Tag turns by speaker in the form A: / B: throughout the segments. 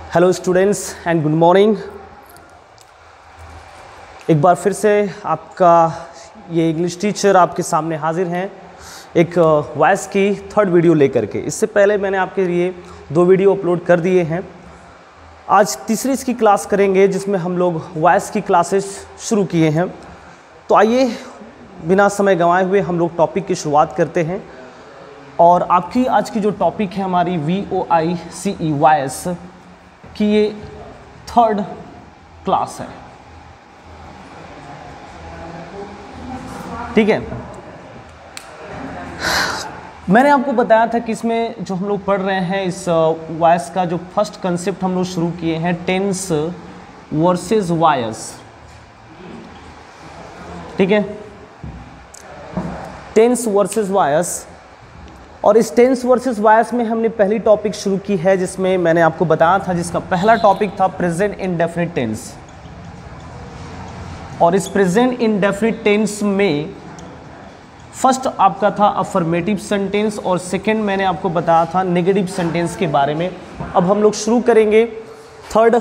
A: Hello students and good morning. एक बार फिर से आपका ये इंग्लिश टीचर आपके सामने हाजिर हैं एक वॉइस की थर्ड वीडियो लेकर के। इससे पहले मैंने आपके लिए 2 वीडियो अपलोड कर दिए हैं। आज तीसरी इसकी क्लास करेंगे जिसमें हम लोग वॉइस की क्लासेस शुरू किए हैं। तो आइए बिना समय गंवाए हुए हम लोग टॉपिक की शुरुआत करते हैं। और आपकी आज की जो टॉपिक है हमारी VOICE वॉइस कि ये थर्ड क्लास है, ठीक है। मैंने आपको बताया था कि इसमें जो हम लोग पढ़ रहे हैं इस वॉइस का जो फर्स्ट कंसेप्ट हम लोग शुरू किए हैं टेंस वर्सेस वॉइस, ठीक है। टेंस वर्सेस वॉइस, और इस टेंस वर्सेस वॉइस में हमने पहली टॉपिक शुरू की है जिसमें मैंने आपको बताया था, जिसका पहला टॉपिक था प्रेजेंट इंडेफिनिट टेंस। और इस प्रेजेंट इंडेफिनिट टेंस में फर्स्ट आपका था अफर्मेटिव सेंटेंस और सेकंड मैंने आपको बताया था नेगेटिव सेंटेंस के बारे में। अब हम लोग शुरू करेंगे थर्ड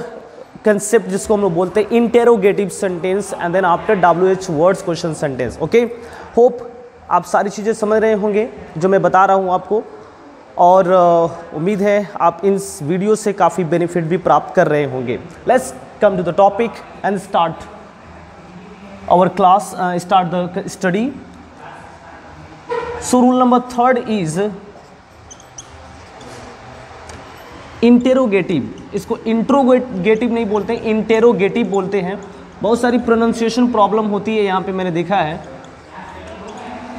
A: कंसेप्ट जिसको हम लोग बोलते हैं interrogative sentence and then after WH words question sentence. Okay, hope आप सारी चीज़ें समझ रहे होंगे जो मैं बता रहा हूँ आपको, और उम्मीद है आप इन वीडियो से काफ़ी बेनिफिट भी प्राप्त कर रहे होंगे। Let's come to the topic and start our class, start the study. So rule number 3 is interrogative. इसको इंट्रोगेटिव नहीं बोलते, इंटेरोगेटिव बोलते हैं। बहुत सारी प्रोनाउंसिएशन प्रॉब्लम होती है यहाँ पे मैंने देखा है,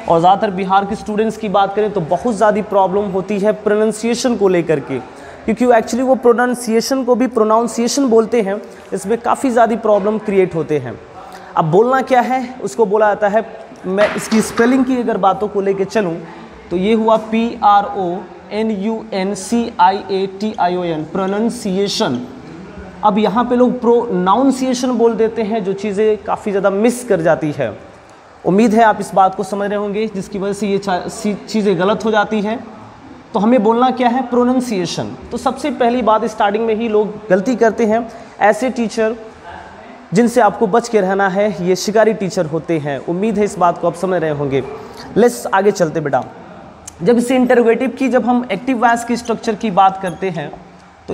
A: और ज़्यादातर बिहार के स्टूडेंट्स की बात करें तो बहुत ज़्यादा प्रॉब्लम होती है प्रोनाउंसिएशन को लेकर के, क्योंकि एक्चुअली वो प्रोनाउंसिएशन को भी प्रोनाउंसिएशन बोलते हैं। इसमें काफ़ी ज़्यादा प्रॉब्लम क्रिएट होते हैं। अब बोलना क्या है उसको बोला जाता है, मैं इसकी स्पेलिंग की अगर बातों को लेकर चलूँ तो ये हुआ PRONUNCIATION, प्रोनाउंसिएशन। अब यहाँ पे लोग प्रोनाउंसिएशन बोल देते हैं, जो चीज़ें काफ़ी ज़्यादा मिस कर जाती है। उम्मीद है आप इस बात को समझ रहे होंगे, जिसकी वजह से ये चीज़ें गलत हो जाती हैं। तो हमें बोलना क्या है, प्रोनाउंसिएशन। तो सबसे पहली बात स्टार्टिंग में ही लोग गलती करते हैं। ऐसे टीचर जिनसे आपको बच के रहना है ये शिकारी टीचर होते हैं। उम्मीद है इस बात को आप समझ रहे होंगे। लेट्स आगे चलते बेटा। जब इसे इंटरोगेटिव की, जब हम एक्टिव वॉइस की स्ट्रक्चर की बात करते हैं तो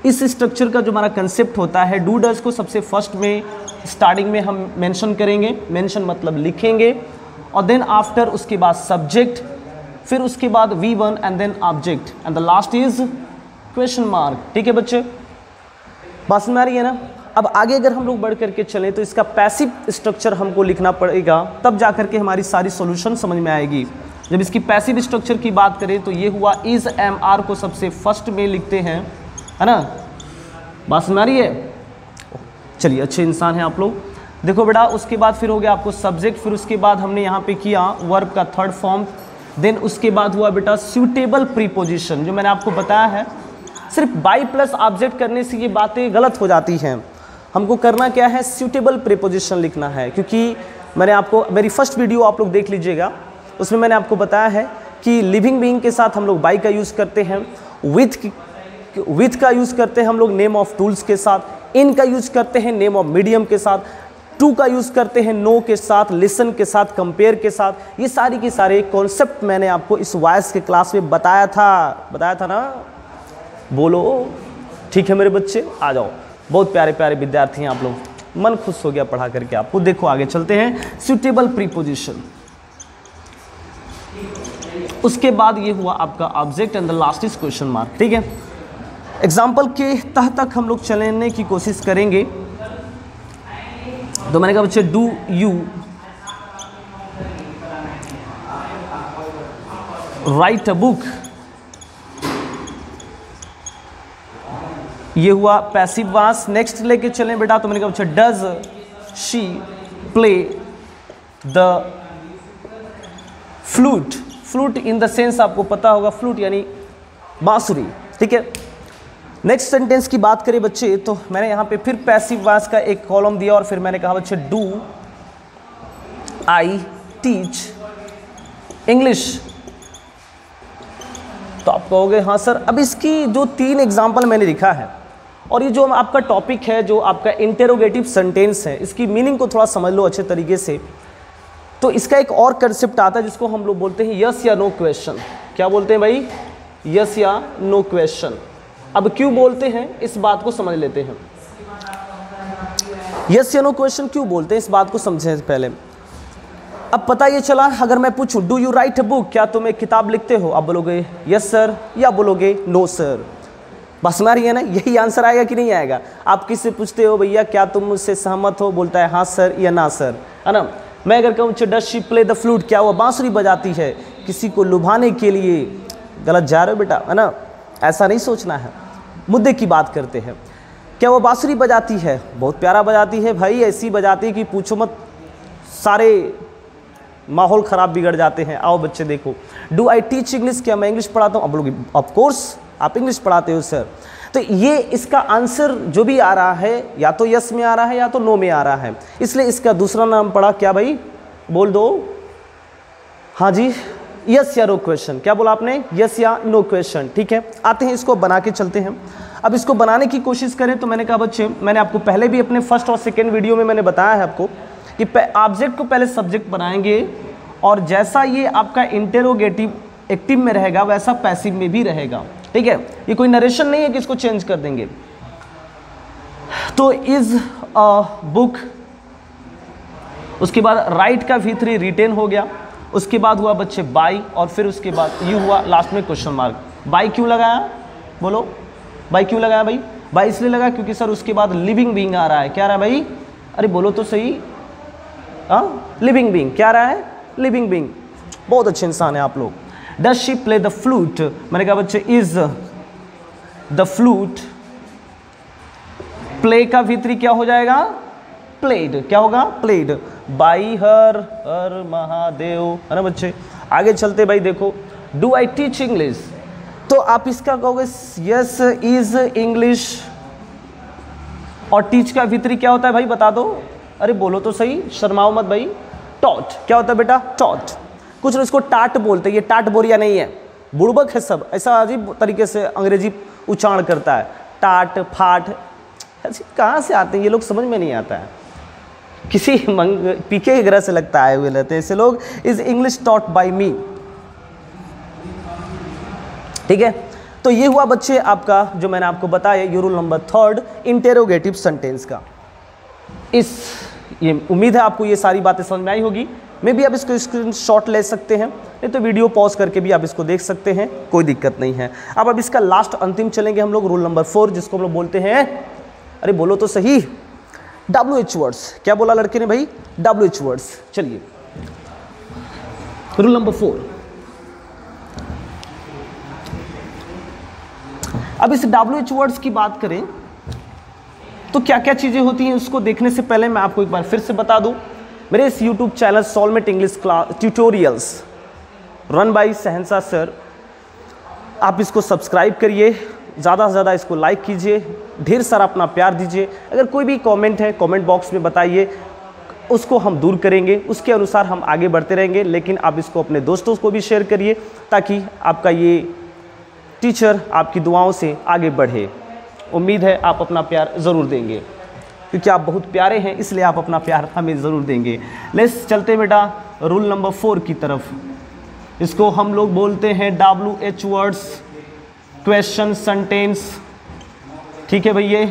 A: इस स्ट्रक्चर का जो हमारा कंसेप्ट होता है, डू डज को सबसे फर्स्ट में स्टार्टिंग में हम मेंशन करेंगे। मेंशन मतलब लिखेंगे, और देन आफ्टर उसके बाद सब्जेक्ट, फिर उसके बाद V1 and then object and the last is question mark. ठीक है बच्चे, बात समझ आ रही है ना। अब आगे अगर हम लोग बढ़ करके चलें तो इसका पैसिव स्ट्रक्चर हमको लिखना पड़ेगा, तब जा करके हमारी सारी सॉल्यूशन समझ में आएगी। जब इसकी पैसिव स्ट्रक्चर की बात करें तो ये हुआ इज MR को सबसे फर्स्ट में लिखते हैं, है ना। बात समझ आ रही है। चलिए, अच्छे इंसान हैं आप लोग। देखो बेटा, उसके बाद फिर हो गया आपको सब्जेक्ट, फिर उसके बाद हमने यहाँ पे किया वर्ब का थर्ड फॉर्म, देन उसके बाद हुआ बेटा सूटेबल प्रीपोजिशन। जो मैंने आपको बताया है, सिर्फ बाई प्लस ऑब्जेक्ट करने से ये बातें गलत हो जाती हैं। हमको करना क्या है, सूटेबल प्रीपोजिशन लिखना है। क्योंकि मैंने आपको, मेरी फर्स्ट वीडियो आप लोग देख लीजिएगा, उसमें मैंने आपको बताया है कि लिविंग बीइंग के साथ हम लोग बाई का यूज़ करते हैं, विथ का यूज़ करते हैं हम लोग नेम ऑफ टूल्स के साथ, इन का यूज़ करते हैं नेम ऑफ मीडियम के साथ, टू का यूज़ करते हैं नो के साथ, लिसन के साथ, कंपेयर के साथ। ये सारी के सारे कॉन्सेप्ट मैंने आपको इस वॉइस के क्लास में बताया था ना। बोलो ठीक है मेरे बच्चे, आ जाओ। बहुत प्यारे प्यारे विद्यार्थी हैं आप लोग, मन खुश हो गया पढ़ा करके आपको। देखो आगे चलते हैं, सूटेबल प्रीपोजिशन। उसके बाद ये हुआ आपका object and the last is question mark. ठीक है, एग्जाम्पल के तक हम लोग चलने की कोशिश करेंगे। तो मैंने कहा बच्चे, do you right a book. ये हुआ पैसिव वॉइस। नेक्स्ट लेके चलें बेटा, तो मैंने कहा बच्चे, does she play the flute. Flute in the sense आपको पता होगा, फ्लूट यानी बांसुरी। ठीक है, नेक्स्ट सेंटेंस की बात करें बच्चे, तो मैंने यहाँ पे फिर पैसिव वॉइस का एक कॉलम दिया, और फिर मैंने कहा बच्चे, डू आई टीच इंग्लिश। तो आप कहोगे हाँ सर। अब इसकी जो 3 एग्जाम्पल मैंने लिखा है, और ये जो आपका टॉपिक है, जो आपका इंटेरोगेटिव सेंटेंस है, इसकी मीनिंग को थोड़ा समझ लो अच्छे तरीके से। तो इसका एक और कंसेप्ट आता है जिसको हम लोग बोलते हैं यस या नो क्वेश्चन। क्या बोलते हैं भाई? यस या नो क्वेश्चन। अब क्यों बोलते हैं इस बात को समझ लेते हैं। यस या नो क्वेश्चन क्यों बोलते हैं इस बात को समझें पहले। अब पता ये चला, अगर मैं पूछूं do you right a book, क्या तुम एक किताब लिखते हो, आप बोलोगे यस सर या बोलोगे नो सर। बस हमारी है ना, यही आंसर आएगा कि नहीं आएगा। आप किससे पूछते हो भैया क्या तुम मुझसे सहमत हो, बोलता है हाँ सर या ना सर, है ना। मैं अगर कहूँ does she play the flute, क्या वो बांसुरी बजाती है, किसी को लुभाने के लिए, गलत जा रहे हो बेटा, है ना। ऐसा नहीं सोचना है, मुद्दे की बात करते हैं। क्या वो बांसुरी बजाती है, बहुत प्यारा बजाती है भाई, ऐसी बजाती है कि पूछो मत, सारे माहौल ख़राब बिगड़ जाते हैं। आओ बच्चे देखो, डू आई टीच इंग्लिश, क्या मैं इंग्लिश पढ़ाता हूँ, आप बोलोगे ऑफ कोर्स आप इंग्लिश पढ़ाते हो सर। तो ये इसका आंसर जो भी आ रहा है या तो यस में आ रहा है या तो नो में आ रहा है, इसलिए इसका दूसरा नाम पड़ा क्या भाई, बोल दो। हाँ जी, यस या नो क्वेश्चन। क्या बोला आपने? यस या नो क्वेश्चन। ठीक है, आते हैं इसको बना के चलते हैं। अब इसको बनाने की कोशिश करें तो मैंने कहा बच्चे, मैंने आपको पहले भी अपने फर्स्ट और सेकेंड वीडियो में मैंने बताया है आपको कि ऑब्जेक्ट को पहले सब्जेक्ट बनाएंगे, और जैसा ये आपका इंटेरोगेटिव एक्टिव में रहेगा वैसा पैसिव में भी रहेगा। ठीक है, ये कोई नरेशन नहीं है कि इसको चेंज कर देंगे। तो इज अ बुक, उसके बाद राइट का V3 रिटेन हो गया, उसके बाद हुआ बच्चे बाई, और फिर उसके बाद ये हुआ लास्ट में क्वेश्चन मार्क। बाई क्यों लगाया, बोलो बाई क्यों लगाया भाई? बाई इसलिए लगा क्योंकि सर उसके बाद लिविंग बीइंग आ रहा है। क्या आ रहा है भाई? अरे बोलो तो सही, लिविंग बीइंग। क्या आ रहा है? Living being. बहुत अच्छे इंसान है आप लोग। Does she play the flute, मैंने कहा बच्चे इज द फ्लूट, प्ले का V3 क्या हो जाएगा? प्लेड। क्या होगा? प्लेड बाई हर, हर महादेव, है ना बच्चे। आगे चलते भाई देखो, डू आई टीच इंग्लिश, तो आप इसका कहोगे यस इज इंग्लिश, और टीच का V3 क्या होता है भाई बता दो? अरे बोलो तो सही, शर्माओ मत भाई। टॉट। क्या होता है बेटा? टॉट। कुछ लोग इसको टाट बोलते हैं, ये टाट बोरिया नहीं है, बुड़बक है सब, ऐसा अजीब तरीके से अंग्रेजी उच्चारण करता है, टाट फाट, ऐसे कहाँ से आते हैं ये लोग, समझ में नहीं आता है। किसी पीके के ग्रह से लगता आए हुए रहते हैं ऐसे लोग। इज इंग्लिश टॉट बाई मी। ठीक है, तो ये हुआ बच्चे आपका जो मैंने आपको बताया, ये रूल नंबर 3 इंटेरोगेटिव सेंटेंस का। ये उम्मीद है आपको ये सारी बातें समझ में आई होगी। मे भी आप इसको स्क्रीनशॉट ले सकते हैं, नहीं तो वीडियो पॉज करके भी आप इसको देख सकते हैं, कोई दिक्कत नहीं है। अब इसका लास्ट अंतिम चलेंगे हम लोग, रूल नंबर 4, जिसको हम लोग बोलते हैं, अरे बोलो तो सही, WH वर्ड्स। क्या बोला लड़के ने भाई? WH words. चलिए रूल नंबर 4। अब इस WH वर्ड्स की बात करें तो क्या क्या चीज़ें होती हैं, उसको देखने से पहले मैं आपको एक बार फिर से बता दूं, मेरे इस YouTube channel Solvemate English class tutorials run by Shahenshah sir, आप इसको सब्सक्राइब करिए, ज़्यादा से ज़्यादा इसको लाइक कीजिए, ढेर सारा अपना प्यार दीजिए। अगर कोई भी कमेंट है कमेंट बॉक्स में बताइए, उसको हम दूर करेंगे, उसके अनुसार हम आगे बढ़ते रहेंगे। लेकिन आप इसको अपने दोस्तों को भी शेयर करिए ताकि आपका ये टीचर आपकी दुआओं से आगे बढ़े। उम्मीद है आप अपना प्यार ज़रूर देंगे, क्योंकि आप बहुत प्यारे हैं, इसलिए आप अपना प्यार हमें ज़रूर देंगे। लेट्स चलते बेटा रूल नंबर 4 की तरफ। इसको हम लोग बोलते हैं WH वर्ड्स, क्वेश्चन सेंटेंस। ठीक है भैया,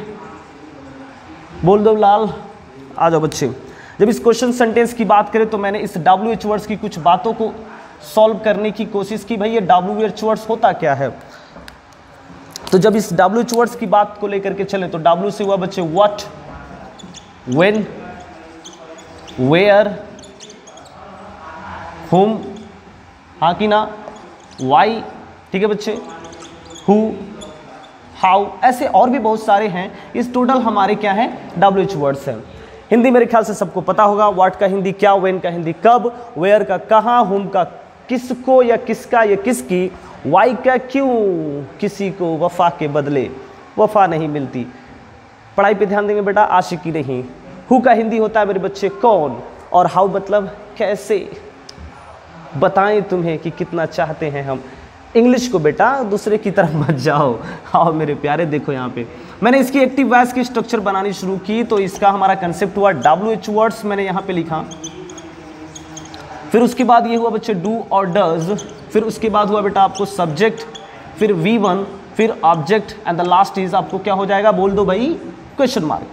A: बोल दो लाल, आ जाओ बच्चे। जब इस क्वेश्चन सेंटेंस की बात करें तो मैंने इस WH वर्ड्स की कुछ बातों को सॉल्व करने की कोशिश की। भाई ये WH वर्ड्स होता क्या है, तो जब इस WH वर्ड्स की बात को लेकर के चले तो W से हुआ बच्चे व्हाट, व्हेन, वेयर, whom, हाँ कि ना, वाई। ठीक है बच्चे, हु, हाउ, ऐसे और भी बहुत सारे हैं। इस टोटल हमारे क्या है WH वर्ड्स हैं। हिंदी मेरे ख्याल से सबको पता होगा, व्हाट का हिंदी क्या, व्हेन का हिंदी कब, वेयर का कहाँ, हुम का किसको या किसका या किसकी, वाई का क्यों, किसी को वफा के बदले वफा नहीं मिलती। पढ़ाई पे ध्यान देंगे बेटा, आशिकी नहीं। हु का हिंदी होता है मेरे बच्चे कौन, और हाउ मतलब कैसे, बताएं तुम्हें कि कितना चाहते हैं हम। इंग्लिश को बेटा दूसरे की तरफ मत जाओ, आओ मेरे प्यारे, देखो यहाँ पे मैंने इसकी एक्टिव वॉइस की स्ट्रक्चर बनानी शुरू की तो इसका हमारा कंसेप्ट हुआ WH वर्ड्स, मैंने यहाँ पे लिखा। फिर उसके बाद ये हुआ बच्चे डू और डज, फिर उसके बाद हुआ बेटा आपको सब्जेक्ट, फिर V1, फिर object and the last is आपको क्या हो जाएगा, बोल दो भाई, क्वेश्चन मार्क।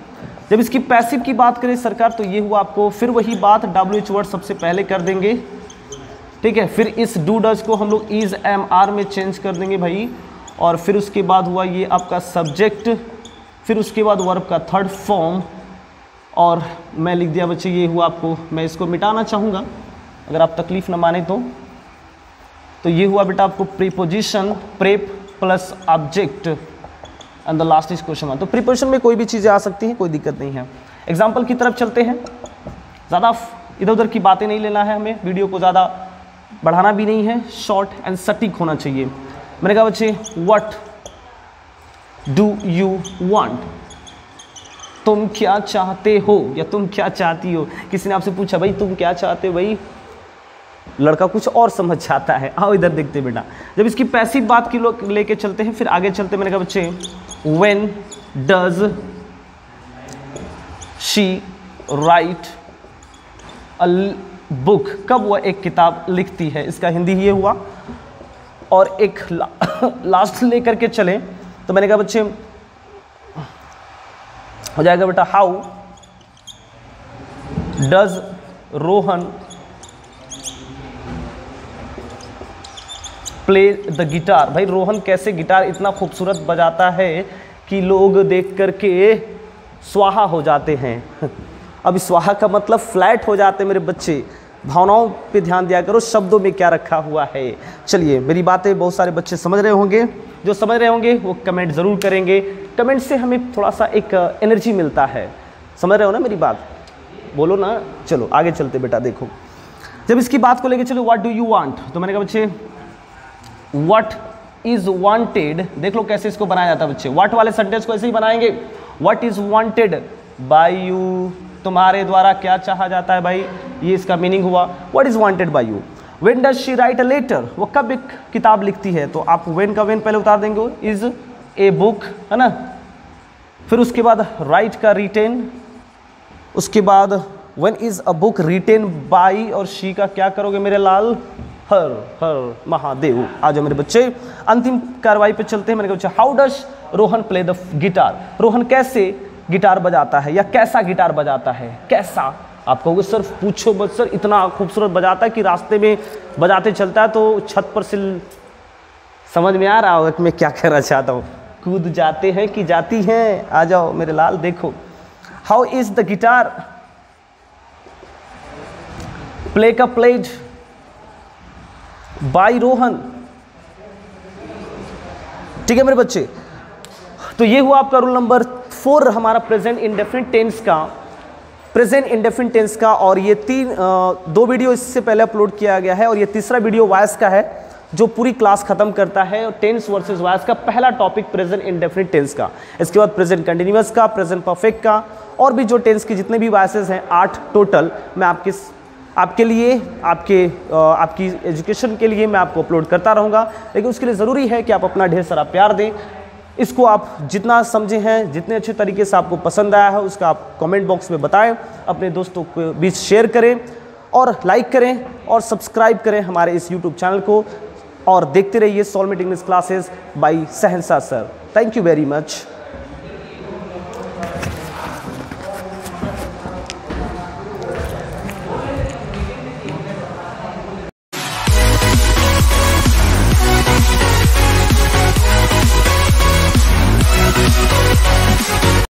A: जब इसकी पैसिव की बात करें सरकार तो ये हुआ आपको, फिर वही बात WH वर्ड सबसे पहले कर देंगे, ठीक है। फिर इस डू डज को हम लोग इज MR में चेंज कर देंगे भाई, और फिर उसके बाद हुआ ये आपका सब्जेक्ट, फिर उसके बाद वर्ब का थर्ड फॉर्म, और मैं लिख दिया बच्चे ये हुआ आपको, मैं इसको मिटाना चाहूँगा अगर आप तकलीफ न माने तो ये हुआ बेटा आपको preposition, prep plus object and the last is question mark. तो प्रीपोजिशन में कोई भी चीज़ें आ सकती हैं, कोई दिक्कत नहीं है। एग्जाम्पल की तरफ चलते हैं, ज़्यादा इधर उधर की बातें नहीं लेना है हमें, वीडियो को ज़्यादा बढ़ाना भी नहीं है, शॉर्ट एंड सटीक होना चाहिए। मैंने कहा बच्चे व्हाट डू यू वांट, तुम क्या चाहते हो या तुम क्या चाहती हो। किसी ने आपसे पूछा भाई तुम क्या चाहते हो, भाई लड़का कुछ और समझ जाता है। आओ इधर देखते बेटा, जब इसकी पैसिव बात की लोग लेके चलते हैं, फिर आगे चलते। मैंने कहा बच्चे when does she write a book, कब वह एक किताब लिखती है, इसका हिंदी ये हुआ। और एक लास्ट लेकर के चलें तो मैंने कहा बच्चे हो जाएगा बेटा how does Rohan play the guitar, भाई रोहन कैसे गिटार इतना खूबसूरत बजाता है कि लोग देख करके स्वाहा हो जाते हैं। अब स्वाहा का मतलब फ्लैट हो जाते हैं मेरे बच्चे, भावनाओं पे ध्यान दिया करो, शब्दों में क्या रखा हुआ है। चलिए मेरी बातें बहुत सारे बच्चे समझ रहे होंगे, जो समझ रहे होंगे वो कमेंट ज़रूर करेंगे। कमेंट से हमें थोड़ा सा एक एनर्जी मिलता है, समझ रहे हो ना मेरी बात, बोलो ना। चलो आगे चलते बेटा, देखो जब इसकी बात को लेके चलो व्हाट डू यू वांट, तो मैंने कहा बच्चे व्हाट इज वांटेड, देख लो कैसे इसको बनाया जाता है बच्चे। व्हाट वाले सेंटेंस को ऐसे ही बनाएंगे, what is wanted by you, तुम्हारे द्वारा क्या चाहा जाता है भाई, ये इसका मीनिंग हुआ what is wanted by you. When does she write a letter, वो कब एक किताब लिखती है, तो आप व्हेन का व्हेन पहले उतार देंगे, इज ए बुक, है ना। फिर उसके बाद राइट का रिटेन, उसके बाद when is a book written by, और शी का क्या करोगे मेरे लाल, हर हर महादेव। आ जाओ मेरे बच्चे अंतिम कार्रवाई पे चलते हैं। मैंने कहा बच्चे how does Rohan play the guitar, Rohan कैसे गिटार बजाता है या कैसा गिटार बजाता है, कैसा। आप कहोगे सर पूछो मत सर, इतना खूबसूरत बजाता है कि रास्ते में बजाते चलता है तो छत पर से समझ में आ रहा होगा कि मैं क्या कहना चाहता हूँ, कूद जाते हैं कि जाती हैं। आ जाओ मेरे लाल, देखो how is the guitar play का प्लेड बाय रोहन, ठीक है मेरे बच्चे। तो ये हुआ आपका रूल नंबर 4 हमारा प्रेजेंट इंडेफिनिट टेंस का, प्रेजेंट इंडेफिनिट टेंस का। और ये 2 वीडियो इससे पहले अपलोड किया गया है, और ये तीसरा वीडियो वॉइस का है जो पूरी क्लास खत्म करता है। और टेंस वर्सेस वॉइस का पहला टॉपिक प्रेजेंट इंडेफिनिट टेंस का, इसके बाद प्रेजेंट कंटिन्यूअस का, प्रेजेंट परफेक्ट का, और भी जो टेंस के जितने भी वॉइसेस हैं 8 टोटल, मैं आपके लिए आपकी एजुकेशन के लिए मैं आपको अपलोड करता रहूँगा। लेकिन उसके लिए ज़रूरी है कि आप अपना ढेर सारा प्यार दें। इसको आप जितना समझे हैं, जितने अच्छे तरीके से आपको पसंद आया है, उसका आप कमेंट बॉक्स में बताएं, अपने दोस्तों के बीच शेयर करें और लाइक करें और सब्सक्राइब करें हमारे इस यूट्यूब चैनल को, और देखते रहिए Soulmate English classes by Shahenshah sir. Thank you very much.